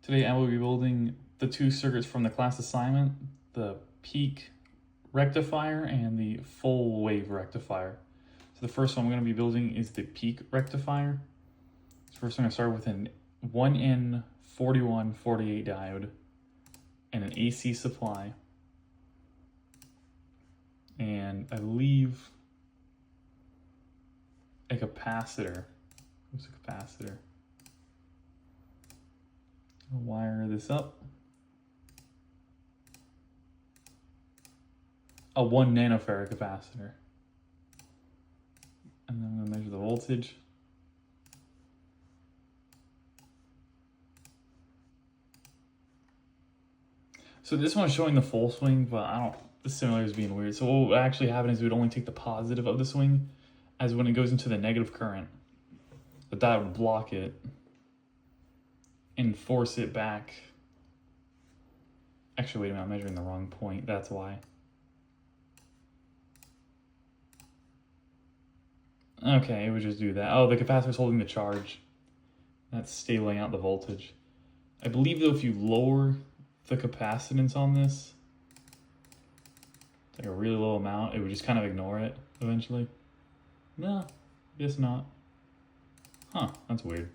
Today I will be building the two circuits from the class assignment, the peak rectifier and the full wave rectifier. So the first one I'm going to be building is the peak rectifier. So first I'm going to start with an 1N4148 diode and an AC supply. And I believe a capacitor. What's a capacitor? I'll wire this up. A 1 nanofarad capacitor. And then I'm going to measure the voltage. So this one is showing the full swing, but the simulator is being weird. So what would actually happen is we would only take the positive of the swing, as when it goes into the negative current, the diode would block it and force it back. Actually, wait a minute, I'm measuring the wrong point, that's why. Okay, it would just do that. Oh, the capacitor's holding the charge. That's stabling out the voltage. I believe though if you lower the capacitance on this, like a really low amount, it would just kind of ignore it eventually. No, guess not. Huh, that's weird.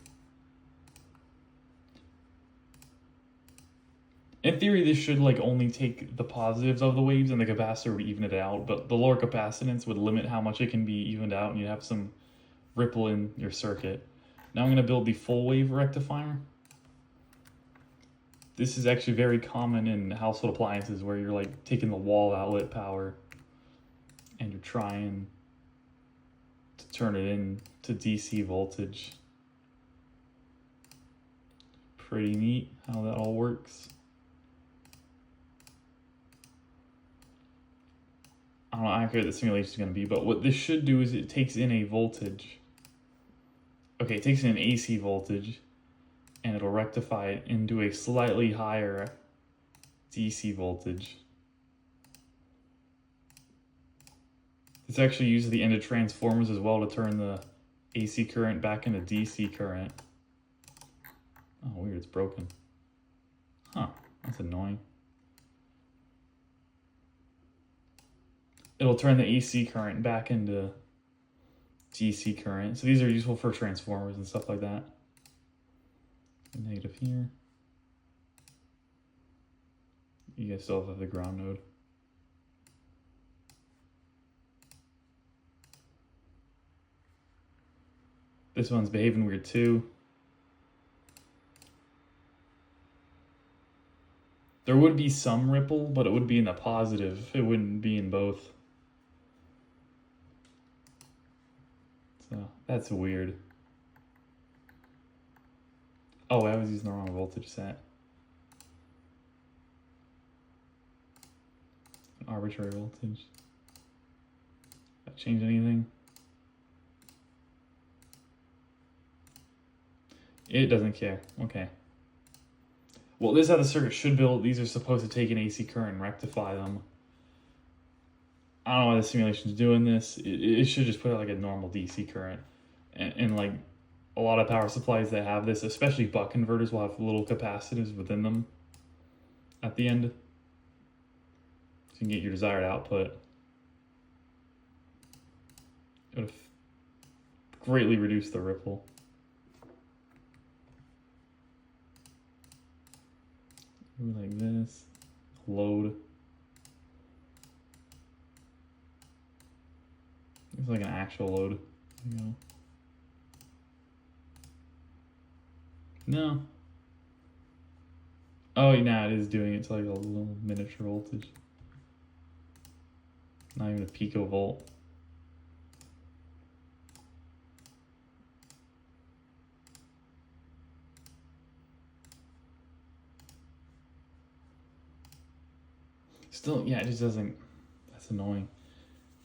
In theory, this should like only take the positives of the waves and the capacitor would even it out, but the lower capacitance would limit how much it can be evened out and you'd have some ripple in your circuit. Now I'm going to build the full wave rectifier. This is actually very common in household appliances where you're like taking the wall outlet power and you're trying to turn it into DC voltage. Pretty neat how that all works. I don't know how accurate the simulation is going to be, but what this should do is it takes in a voltage. Okay, it takes in an AC voltage, and it'll rectify it into a slightly higher DC voltage. This actually uses the end of transformers as well to turn the AC current back into DC current. Oh, weird, it's broken. Huh, that's annoying. It'll turn the AC current back into DC current. So these are useful for transformers and stuff like that. A negative here. You guys still have the ground node. This one's behaving weird too. There would be some ripple, but it would be in the positive. It wouldn't be in both. So that's weird. Oh, I was using the wrong voltage set. An arbitrary voltage. That change anything? It doesn't care. Okay. Well, this is how the circuit should build. These are supposed to take an AC current and rectify them. I don't know why the simulation's doing this. It should just put out like a normal DC current. And like a lot of power supplies that have this, especially buck converters, will have little capacitors within them at the end. So you can get your desired output. It would greatly reduce the ripple. Like this. Load. It's like an actual load. You know. No. Oh, yeah, it is doing it to like a little miniature voltage. Not even a picovolt. Still, yeah, it just doesn't. That's annoying.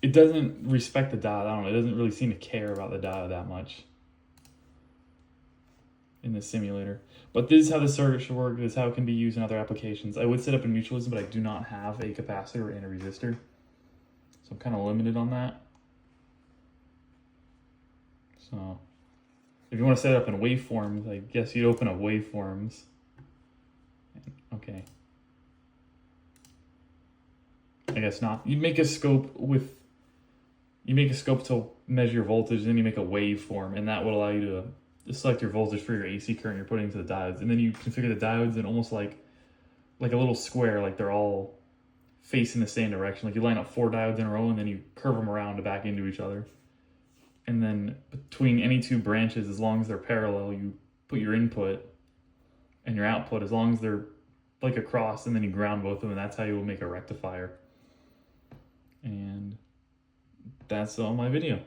It doesn't respect the diode. I don't know. It doesn't really seem to care about the diode that much in the simulator. But this is how the circuit should work. This is how it can be used in other applications. I would set up a mutualism, but I do not have a capacitor and a resistor. So I'm kind of limited on that. So if you want to set it up in waveforms, I guess you'd open up waveforms. Okay. I guess not. You make a scope to measure voltage, then you make a waveform, and that would allow you to select your voltage for your AC current you're putting into the diodes. And then you configure the diodes in almost like a little square, like they're all facing the same direction. Like you line up 4 diodes in a row and then you curve them around to back into each other. And then between any 2 branches, as long as they're parallel, you put your input and your output as long as they're like across, and then you ground both of them, and that's how you will make a rectifier. And that's all my video.